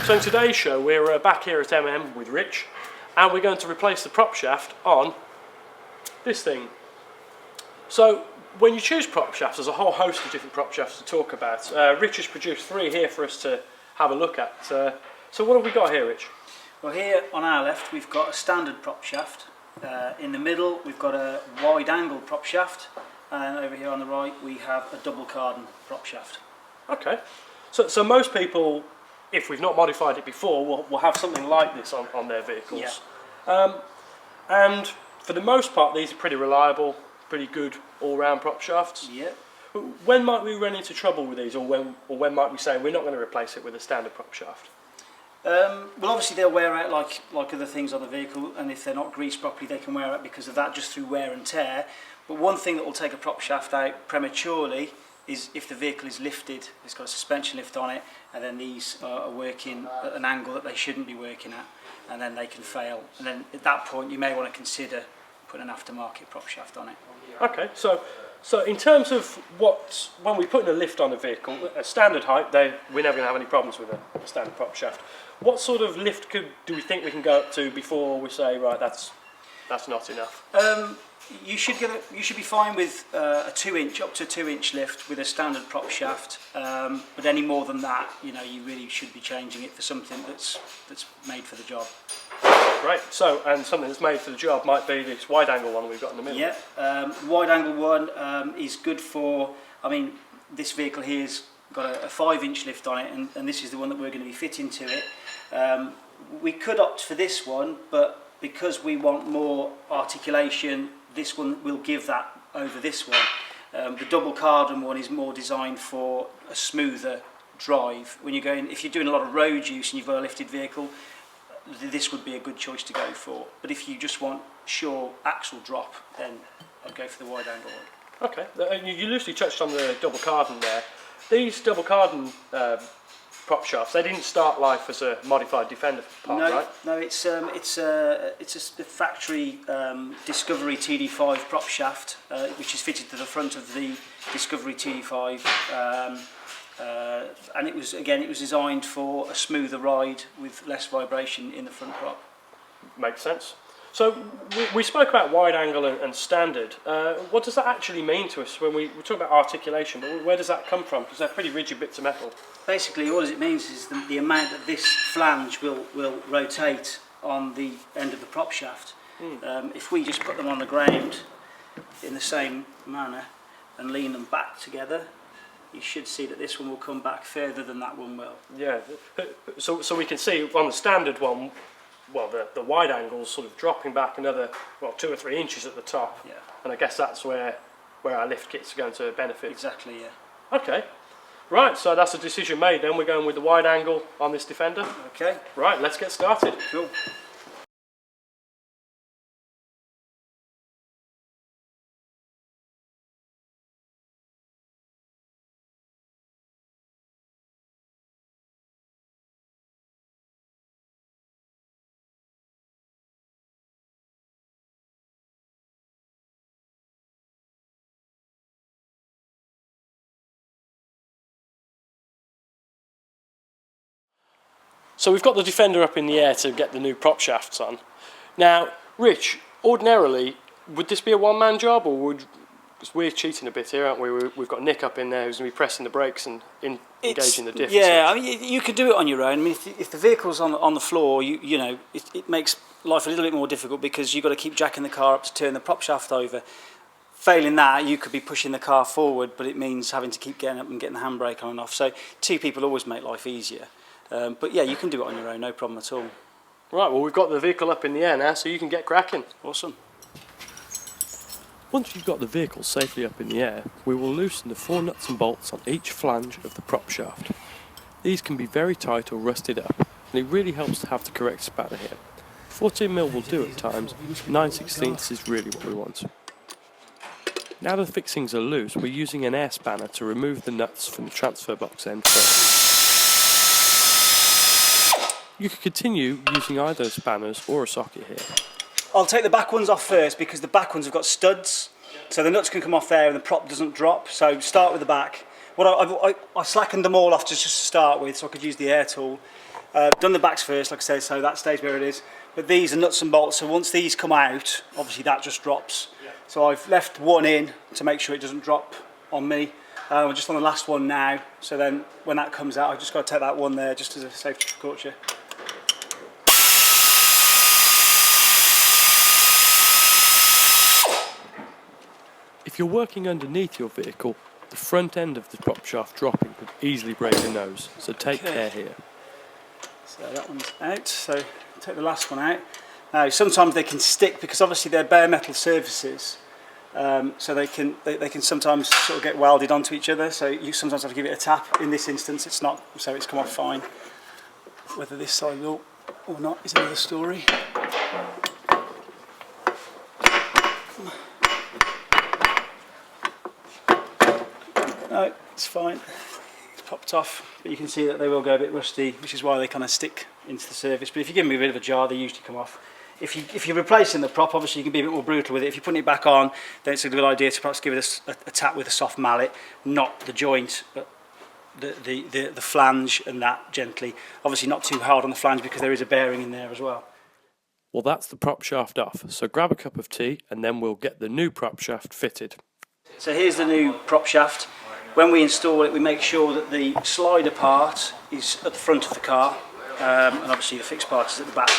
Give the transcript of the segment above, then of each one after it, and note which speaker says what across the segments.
Speaker 1: So in today's show we're back here at MM with Rich, and we're going to replace the prop shaft on this thing. So when you choose prop shafts, there's a whole host of different prop shafts to talk about. Rich has produced 3 here for us to have a look at. So what have we got here, Rich?
Speaker 2: Well, here on our left we've got a standard prop shaft. In the middle we've got a wide angle prop shaft, and over here on the right we have a double cardan prop shaft.
Speaker 1: Okay, so most people, if we've not modified it before, will have something like this on their vehicles. Yeah. And for the most part these are pretty reliable, pretty good all-round prop shafts.
Speaker 2: Yeah.
Speaker 1: When might we run into trouble with these, or when might we say we're not going to replace it with a standard prop shaft?
Speaker 2: Well, obviously they'll wear out like other things on the vehicle, and if they're not greased properly they can wear out because of that, just through wear and tear. But one thing that will take a prop shaft out prematurely is if the vehicle is lifted, it's got a suspension lift on it, and then these are working at an angle that they shouldn't be working at, and then they can fail. And then at that point you may want to consider putting an aftermarket prop shaft on it.
Speaker 1: Okay, so in terms of when we put in a lift on a vehicle, a standard height, we're never going to have any problems with a standard prop shaft. What sort of lift do we think we can go up to before we say, right, that's not enough?
Speaker 2: You should be fine with a 2-inch, up to 2-inch lift with a standard prop shaft. But any more than that, you really should be changing it for something that's made for the job.
Speaker 1: Great. So, and something that's made for the job might be this wide angle one we've got in the middle.
Speaker 2: Yeah, wide angle one is good for. I mean, this vehicle here's got a 5-inch lift on it, and this is the one that we're going to be fitting to it. We could opt for this one, but because we want more articulation, this one will give that over this one. The double cardan one is more designed for a smoother drive. When you're going, if you're doing a lot of road use and you've got a lifted vehicle, this would be a good choice to go for. But if you just want sure axle drop, then I'd go for the wide angle one.
Speaker 1: Okay, you loosely touched on the double cardan there. These double cardan prop shafts, they didn't start life as a modified Defender part, right?
Speaker 2: No, it's a factory Discovery TD5 prop shaft, which is fitted to the front of the Discovery TD5, and it was designed for a smoother ride with less vibration in the front prop.
Speaker 1: Makes sense. So we spoke about wide angle and standard. What does that actually mean to us when we talk about articulation? But where does that come from? Because they're pretty rigid bits of metal. Basically,
Speaker 2: all it means is the amount that this flange will rotate on the end of the prop shaft. If we just put them on the ground in the same manner and lean them back together, you should see that this one will come back further than that one will.
Speaker 1: Yeah. So we can see on the standard one, well, the wide angle's sort of dropping back another 2 or 3 inches at the top.
Speaker 2: Yeah. And
Speaker 1: I guess that's where our lift kits are going to benefit.
Speaker 2: Exactly, yeah.
Speaker 1: Okay. Right, so that's a decision made then. We're going with the wide angle on this Defender.
Speaker 2: Okay.
Speaker 1: Right, let's get started.
Speaker 2: Cool.
Speaker 1: So we've got the Defender up in the air to get the new prop shafts on. Now, Rich, ordinarily, would this be a one-man job, or because we're cheating a bit here, aren't we? We've got Nick up in there who's going to be pressing the brakes and engaging the diff.
Speaker 2: Yeah, I mean, you can do it on your own. I mean, if the vehicle's on the floor, it makes life a little bit more difficult because you've got to keep jacking the car up to turn the prop shaft over. Failing that, you could be pushing the car forward, but it means having to keep getting up and getting the handbrake on and off. So 2 people always make life easier. But yeah, you can do it on your own, no problem at all.
Speaker 1: Right, well, we've got the vehicle up in the air now, so you can get cracking.
Speaker 2: Awesome.
Speaker 1: Once you've got the vehicle safely up in the air, we will loosen the 4 nuts and bolts on each flange of the prop shaft. These can be very tight or rusted up, and it really helps to have the correct spanner here. 14mm will do at times, 9/16 is really what we want. Now the fixings are loose, we're using an air spanner to remove the nuts from the transfer box end first. You could continue using either spanners or a socket here.
Speaker 2: I'll take the back ones off first because the back ones have got studs, so the nuts can come off there and the prop doesn't drop. So start with the back. I slackened them all off just to start with, so I could use the air tool. Done the backs first, like I said, so that stays where it is. But these are nuts and bolts, so once these come out, obviously that just drops. So I've left one in to make sure it doesn't drop on me. We're just on the last one now, so then when that comes out, I've just got to take that one there just as a safety precaution.
Speaker 1: If you're working underneath your vehicle, the front end of the prop shaft dropping could easily break the nose, so take care here.
Speaker 2: So that one's out, so take the last one out. Now sometimes they can stick because obviously they're bare metal surfaces, so they can sometimes sort of get welded onto each other, so you sometimes have to give it a tap. In this instance it's not, so it's come off fine. Whether this side will or not is another story. No, it's fine. It's popped off, but you can see that they will go a bit rusty, which is why they kind of stick into the surface. But if you give them a bit of a jar, they usually come off. If you're replacing the prop, obviously you can be a bit more brutal with it. If you're putting it back on, then it's a good idea to perhaps give it a tap with a soft mallet, not the joint, but the flange, and that gently. Obviously not too hard on the flange because there is a bearing in there as well.
Speaker 1: Well, that's the prop shaft off, so grab a cup of tea and then we'll get the new prop shaft fitted.
Speaker 2: So here's the new prop shaft. When we install it, we make sure that the slider part is at the front of the car, and obviously the fixed part is at the back.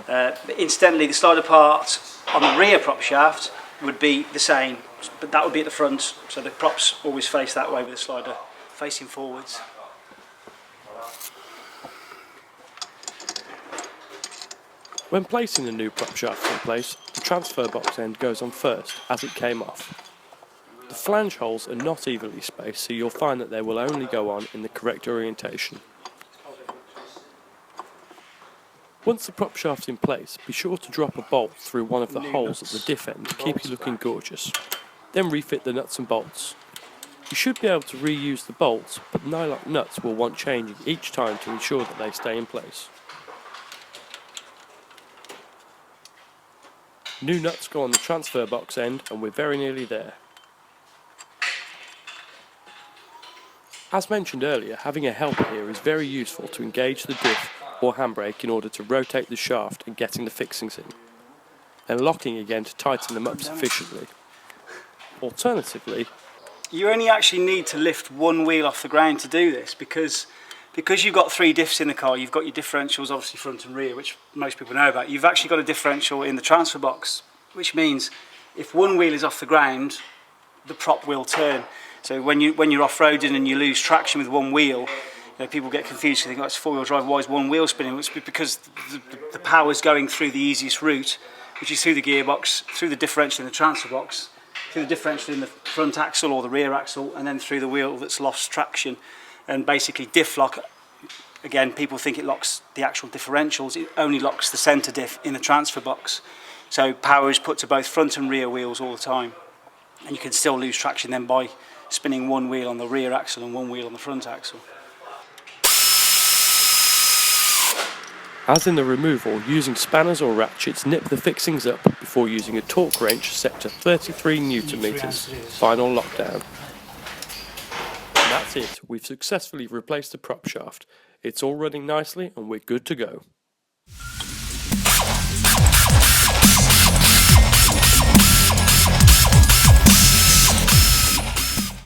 Speaker 2: But incidentally, the slider part on the rear prop shaft would be the same, but that would be at the front, so the props always face that way with the slider facing forwards.
Speaker 1: When placing the new prop shaft in place, the transfer box end goes on first, as it came off. The flange holes are not evenly spaced, so you'll find that they will only go on in the correct orientation. Once the prop shaft's in place, be sure to drop a bolt through one of the holes at the diff end to keep you looking gorgeous. Then refit the nuts and bolts. You should be able to reuse the bolts, but nylock nuts will want changing each time to ensure that they stay in place. New nuts go on the transfer box end, and we're very nearly there. As mentioned earlier, having a helper here is very useful to engage the diff or handbrake in order to rotate the shaft and getting the fixings in, and locking again to tighten them up sufficiently. Alternatively,
Speaker 2: you only actually need to lift one wheel off the ground to do this because you've got 3 diffs in the car. You've got your differentials obviously front and rear, which most people know about. You've actually got a differential in the transfer box, which means if one wheel is off the ground, the prop will turn. So when you're off-roading and you lose traction with one wheel, people get confused. They think, oh, it's 4-wheel drive, why is one wheel spinning? It's because the power's going through the easiest route, which is through the gearbox, through the differential in the transfer box, through the differential in the front axle or the rear axle, and then through the wheel that's lost traction. And basically diff lock, again, people think it locks the actual differentials. It only locks the centre diff in the transfer box. So power is put to both front and rear wheels all the time. And you can still lose traction then by spinning one wheel on the rear axle and one wheel on the front axle.
Speaker 1: as in the removal, using spanners or ratchets nip the fixings up before using a torque wrench set to 33 Newton meters. Final lockdown. And that's it, we've successfully replaced the prop shaft. It's all running nicely and we're good to go.